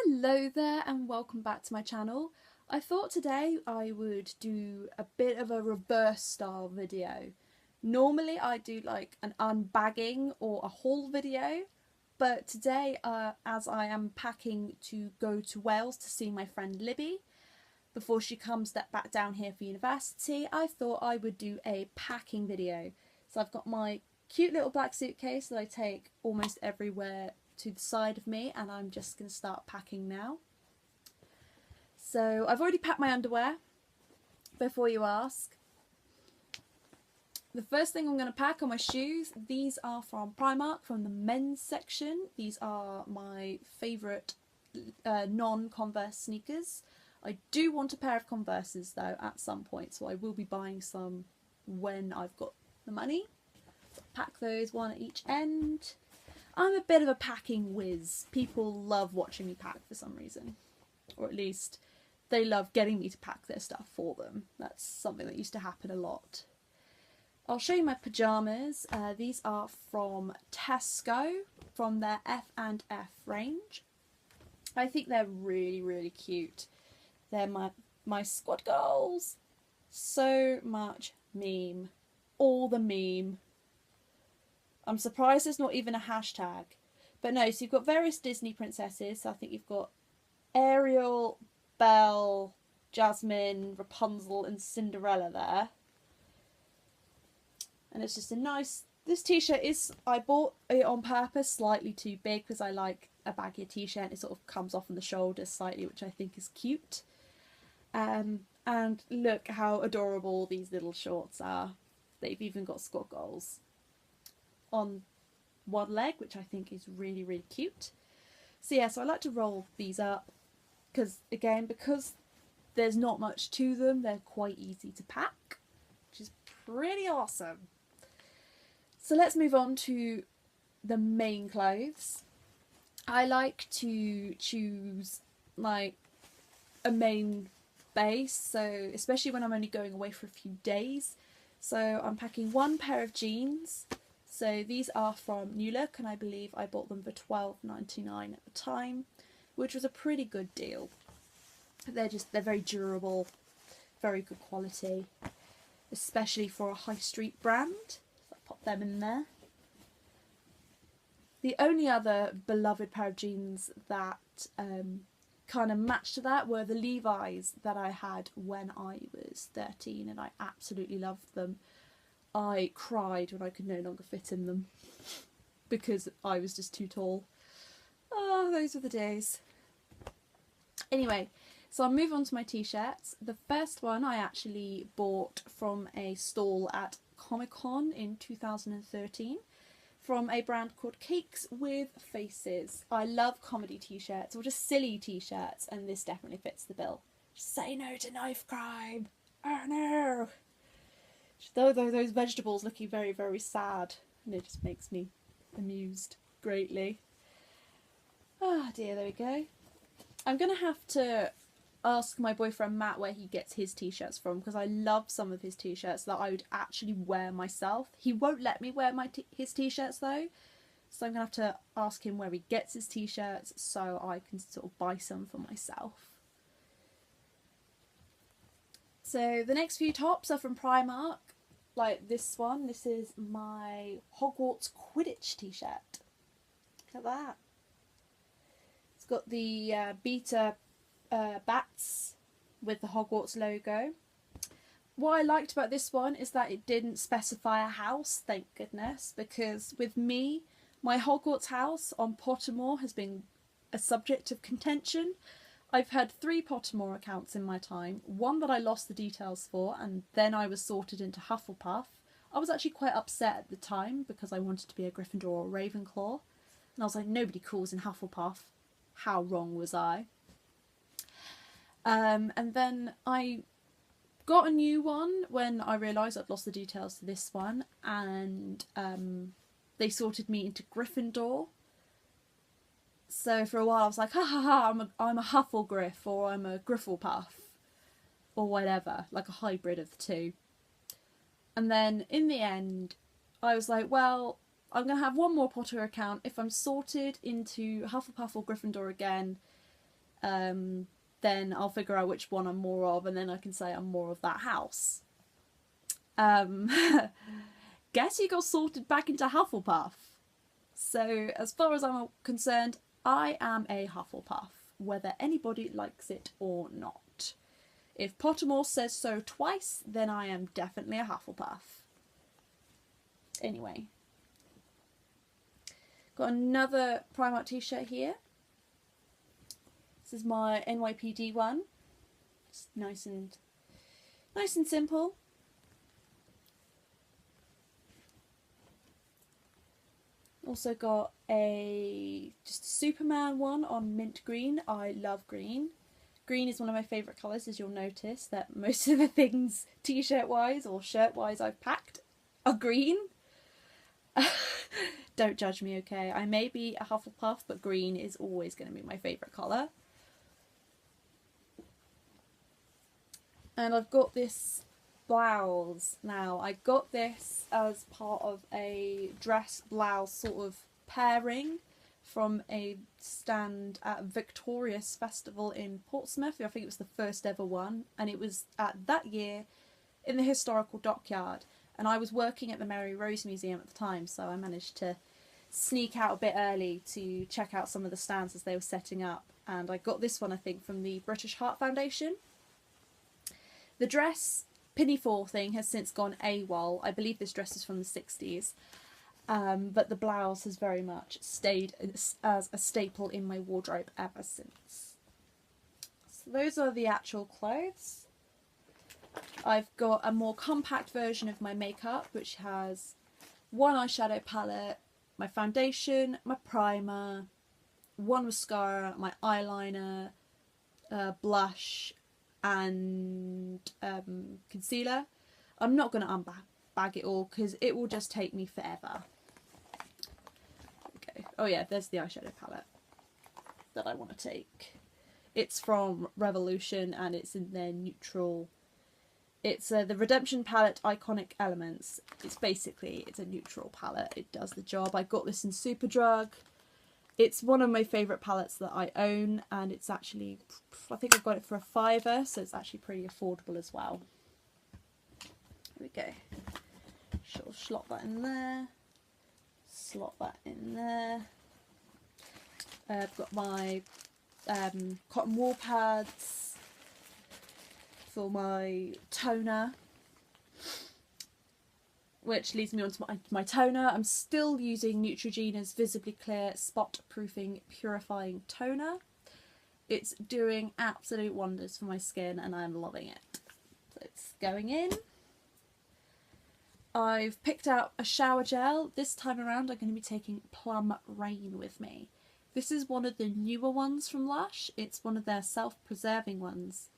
Hello there and welcome back to my channel. I thought today I would do a bit of a reverse style video. Normally I do like an unbagging or a haul video, but today as I am packing to go to Wales to see my friend Libby before she comes back down here for university, I thought I would do a packing video. So I've got my cute little black suitcase that I take almost everywhere to the side of me, and I'm just going to start packing now. So I've already packed my underwear, before you ask. The first thing I'm going to pack are my shoes. These are from Primark, from the men's section. These are my favourite non-Converse sneakers. I do want a pair of Converses though at some point, so I will be buying some when I've got the money. Pack those one at each end. I'm a bit of a packing whiz. People love watching me pack for some reason. Or at least they love getting me to pack their stuff for them. That's something that used to happen a lot. I'll show you my pyjamas. These are from Tesco, from their F&F range. I think they're really, really cute. They're my squad goals. So much meme. All the meme. I'm surprised there's not even a hashtag. But no, so you've got various Disney princesses. So I think you've got Ariel, Belle, Jasmine, Rapunzel and Cinderella there. And it's just a nice... This t-shirt is... I bought it on purpose slightly too big because I like a baggier t-shirt. It sort of comes off on the shoulders slightly, which I think is cute. And look how adorable these little shorts are. They've even got squad goals on one leg, which I think is really, really cute. So yeah, so I like to roll these up because, again, because there's not much to them, they're quite easy to pack, which is pretty awesome. So let's move on to the main clothes. I like to choose like a main base, so especially when I'm only going away for a few days. So I'm packing one pair of jeans. So these are from New Look, and I believe I bought them for £12.99 at the time, which was a pretty good deal. They're very durable, very good quality, especially for a high street brand. So I'll pop them in there. The only other beloved pair of jeans that kind of matched to that were the Levi's that I had when I was 13, and I absolutely loved them. I cried when I could no longer fit in them because I was just too tall. Oh, those were the days. Anyway, so I'll move on to my t-shirts. The first one I actually bought from a stall at Comic-Con in 2013 from a brand called Cakes with Faces. I love comedy t-shirts, or just silly t-shirts, and this definitely fits the bill. Say no to knife crime. Oh no. Though those vegetables looking very, very sad, and it just makes me amused greatly. Ah dear, there we go. I'm going to have to ask my boyfriend Matt where he gets his t-shirts from, because I love some of his t-shirts that I would actually wear myself. He won't let me wear his t-shirts though, so I'm going to have to ask him where he gets his t-shirts so I can sort of buy some for myself. So the next few tops are from Primark. Like this one, this is my Hogwarts Quidditch t-shirt. Look at that. It's got the beta bats with the Hogwarts logo. What I liked about this one is that it didn't specify a house, thank goodness, because with me, my Hogwarts house on Pottermore has been a subject of contention. I've had 3 Pottermore accounts in my time, one that I lost the details for, and then I was sorted into Hufflepuff. I was actually quite upset at the time because I wanted to be a Gryffindor or a Ravenclaw, and I was like, nobody calls in Hufflepuff. How wrong was I? And then I got a new one when I realised I'd lost the details to this one, and they sorted me into Gryffindor. So for a while I was like, ha ha ha, I'm a Hufflegriff, or I'm a Grifflepuff, or whatever, like a hybrid of the two. And then in the end I was like, well, I'm going to have one more Potter account. If I'm sorted into Hufflepuff or Gryffindor again, then I'll figure out which one I'm more of, and then I can say I'm more of that house. Guess you got sorted back into Hufflepuff. So as far as I'm concerned, I am a Hufflepuff, whether anybody likes it or not. If Pottermore says so twice, then I am definitely a Hufflepuff. Anyway. Got another Primark t-shirt here. This is my NYPD one. It's nice and simple. Also got just a Superman one on mint green. I love green. Green is one of my favourite colours, as you'll notice that most of the things t-shirt wise or shirt wise I've packed are green. Don't judge me, okay? I may be a Hufflepuff, but green is always going to be my favourite colour. And I've got this blouse. Now, I got this as part of a dress blouse sort of pairing from a stand at Victorious Festival in Portsmouth. I think it was the first ever one, and it was at that year in the historical dockyard. And I was working at the Mary Rose Museum at the time, so I managed to sneak out a bit early to check out some of the stands as they were setting up. And I got this one, I think, from the British Heart Foundation. The dress pinafore thing has since gone AWOL. I believe this dress is from the 60s. But the blouse has very much stayed as a staple in my wardrobe ever since. So those are the actual clothes. I've got a more compact version of my makeup, which has one eyeshadow palette, my foundation, my primer, one mascara, my eyeliner, blush, and concealer. I'm not going to unbag it all because it will just take me forever. Okay. Oh yeah, there's the eyeshadow palette that I want to take. It's from Revolution and it's in their neutral. It's the Redemption palette Iconic Elements. It's a neutral palette. It does the job. I got this in Superdrug. It's one of my favourite palettes that I own, and it's actually, I think I got it for a £5, so it's actually pretty affordable as well. There we go. Slot that in there. Slot that in there. I've got my cotton wool pads for my toner, which leads me on to my toner. I'm still using Neutrogena's Visibly Clear Spot Proofing Purifying Toner. It's doing absolute wonders for my skin and I'm loving it. So it's going in. I've picked out a shower gel. This time around I'm going to be taking Plum Rain with me. This is one of the newer ones from Lush. It's one of their self-preserving ones.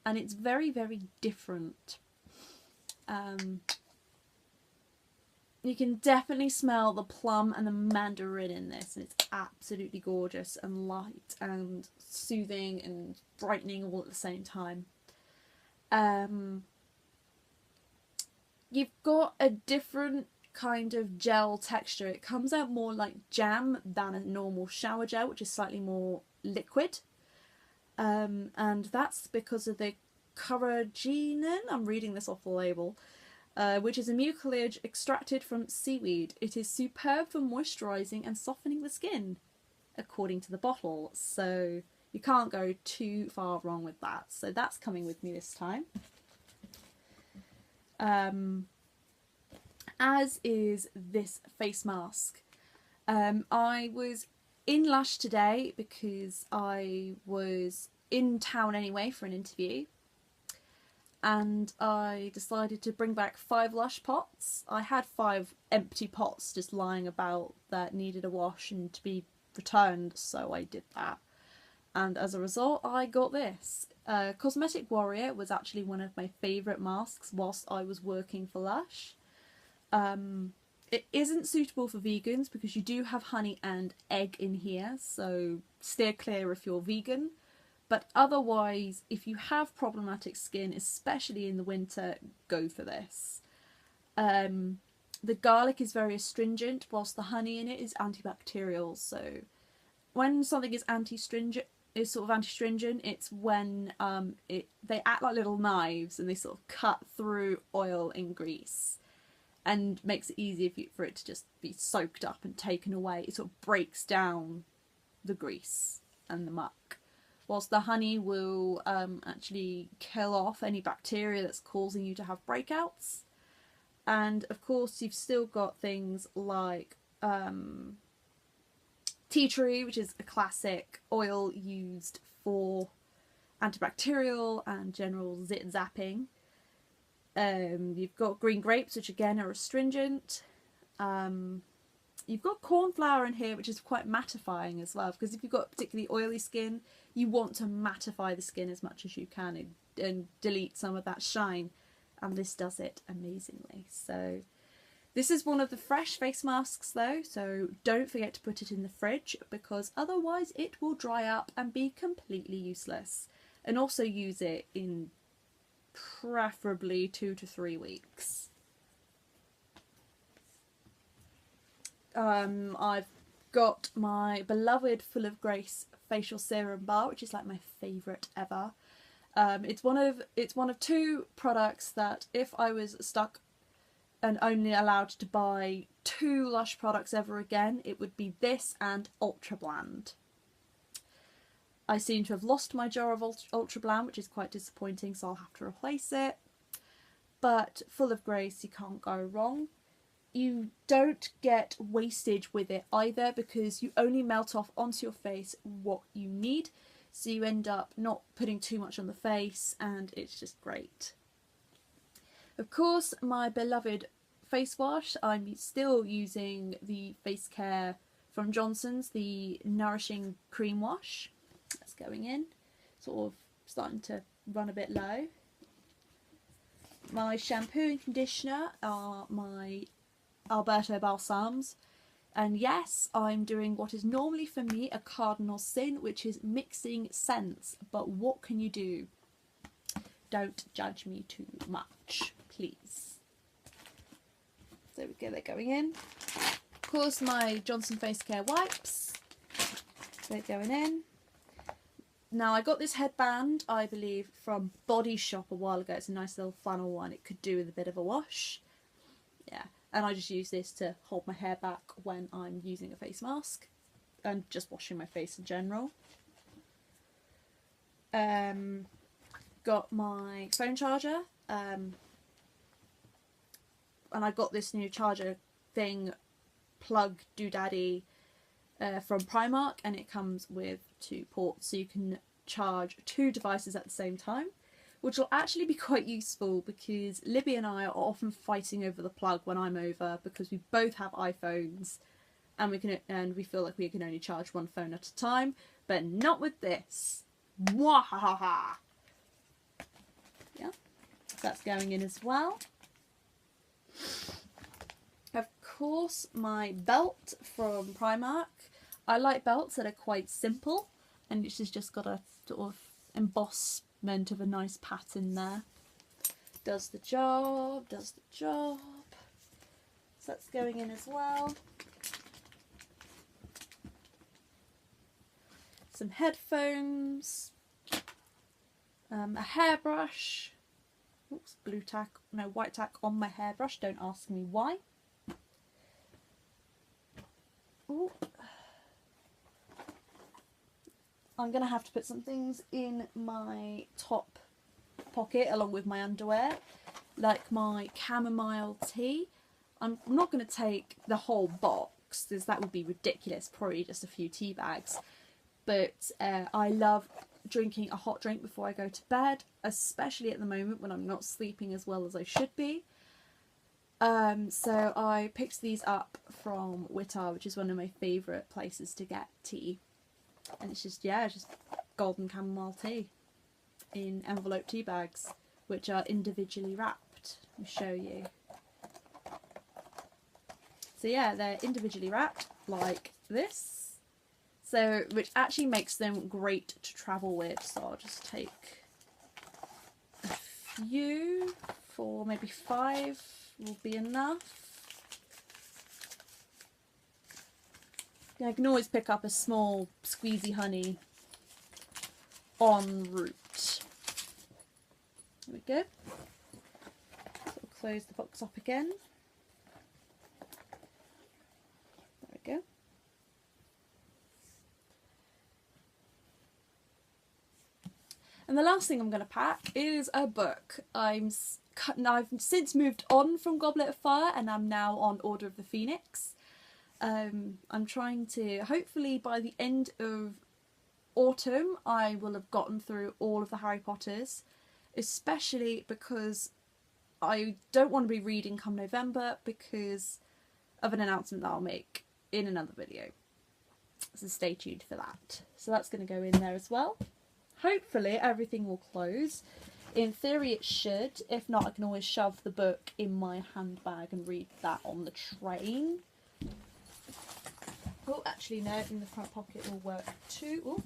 And it's very, very different. You can definitely smell the plum and the mandarin in this, and it's absolutely gorgeous and light and soothing and brightening all at the same time. You've got a different kind of gel texture. It comes out more like jam than a normal shower gel, which is slightly more liquid. And that's because of the carrageenan, I'm reading this off the label, which is a mucilage extracted from seaweed. It is superb for moisturising and softening the skin, according to the bottle. So you can't go too far wrong with that. So that's coming with me this time. As is this face mask. I was in Lush today because I was in town anyway for an interview, and I decided to bring back 5 Lush pots. I had 5 empty pots just lying about that needed a wash and to be returned, so I did that. And as a result I got this. Cosmetic Warrior was actually one of my favourite masks whilst I was working for Lush. It isn't suitable for vegans because you do have honey and egg in here, so steer clear if you're vegan. But otherwise, if you have problematic skin, especially in the winter, go for this. The garlic is very astringent, whilst the honey in it is antibacterial. So when something is is sort of anti-stringent. It's when they act like little knives and they sort of cut through oil and grease and makes it easier for it to just be soaked up and taken away. It sort of breaks down the grease and the muck, whilst the honey will actually kill off any bacteria that's causing you to have breakouts. And of course you've still got things like tea tree, which is a classic oil used for antibacterial and general zit zapping. You've got green grapes, which again are astringent. You've got cornflower in here, which is quite mattifying as well, because if you've got particularly oily skin, you want to mattify the skin as much as you can and delete some of that shine, and this does it amazingly. So this is one of the fresh face masks though, so don't forget to put it in the fridge, because otherwise it will dry up and be completely useless. And also use it in preferably 2 to 3 weeks. I've got my beloved Full of Grace facial serum bar, which is like my favourite ever. It's one of 2 products that if I was stuck and only allowed to buy 2 Lush products ever again, it would be this and Ultra Bland. I seem to have lost my jar of Ultra Bland, which is quite disappointing, so I'll have to replace it. But Full of Grace, you can't go wrong. You don't get wastage with it either, because you only melt off onto your face what you need, so you end up not putting too much on the face, and it's just great. Of course, my beloved face wash, I'm still using the face care from Johnson's, the Nourishing Cream Wash. That's going in, sort of starting to run a bit low. My shampoo and conditioner are my Alberto Balsams, and yes, I'm doing what is normally for me a cardinal sin, which is mixing scents, but what can you do? Don't judge me too much, please. There we go, they're going in. Of course, my Johnson Face Care wipes, they're going in. Now, I got this headband, I believe, from Body Shop a while ago. It's a nice little flannel one. It could do with a bit of a wash. Yeah, and I just use this to hold my hair back when I'm using a face mask and just washing my face in general. Got my phone charger, and I got this new charger thing, plug doodaddy, from Primark, and it comes with 2 ports, so you can charge 2 devices at the same time, which will actually be quite useful because Libby and I are often fighting over the plug when I'm over, because we both have iPhones and we feel like we can only charge 1 phone at a time, but not with this. Mwahaha! Yeah, that's going in as well. Of course, my belt from Primark. I like belts that are quite simple, and it's just got a sort of embossment of a nice pattern there. Does the job, does the job. So that's going in as well. Some headphones, a hairbrush. Oops, blue tack, no, white tack on my hairbrush, don't ask me why. Ooh. I'm going to have to put some things in my top pocket along with my underwear, like my chamomile tea. I'm not going to take the whole box, because that would be ridiculous, probably just a few tea bags. But I love drinking a hot drink before I go to bed, especially at the moment when I'm not sleeping as well as I should be. So I picked these up from Witar, which is one of my favourite places to get tea. And it's just, yeah, just golden chamomile tea in envelope tea bags, which are individually wrapped. Let me show you. So yeah, they're individually wrapped like this. So, which actually makes them great to travel with. So I'll just take a few, for maybe 5 will be enough. I can always pick up a small squeezy honey en route. There we go. So we'll close the box up again. There we go. And the last thing I'm going to pack is a book. I've since moved on from Goblet of Fire and I'm now on Order of the Phoenix. I'm trying to, hopefully by the end of autumn, I will have gotten through all of the Harry Potters, especially because I don't want to be reading come November because of an announcement that I'll make in another video. So stay tuned for that. So that's going to go in there as well. Hopefully everything will close. In theory it should. If not, I can always shove the book in my handbag and read that on the train. Oh, actually no, in the front pocket will work too. Oh,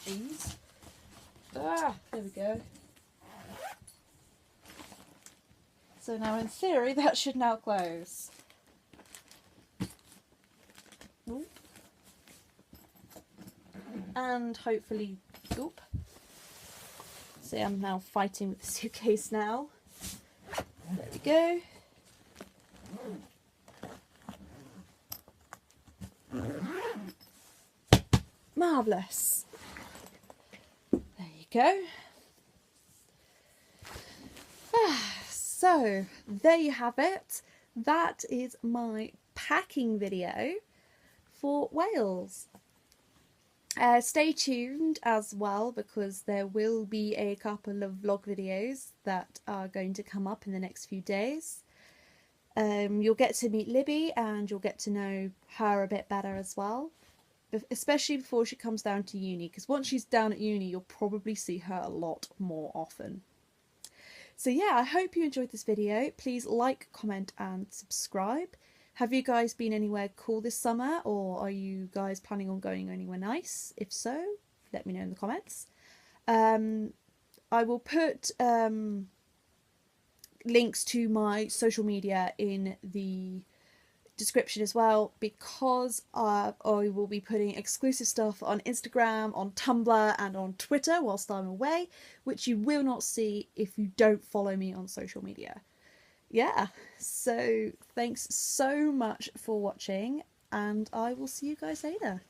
jeez. Ah, there we go. So now in theory that should now close. Ooh. And hopefully, oop. See, I'm now fighting with the suitcase now. There we go. Marvellous. There you go. So, there you have it. That is my packing video for Wales. Stay tuned as well because there will be a couple of vlog videos that are going to come up in the next few days. You'll get to meet Libby and you'll get to know her a bit better as well, especially before she comes down to uni, because once she's down at uni you'll probably see her a lot more often. So yeah, I hope you enjoyed this video. Please like, comment and subscribe. Have you guys been anywhere cool this summer, or are you guys planning on going anywhere nice? If so, let me know in the comments. I will put links to my social media in the description as well, because I will be putting exclusive stuff on Instagram, on Tumblr and on Twitter whilst I'm away, which you will not see if you don't follow me on social media. Yeah, so thanks so much for watching and I will see you guys later.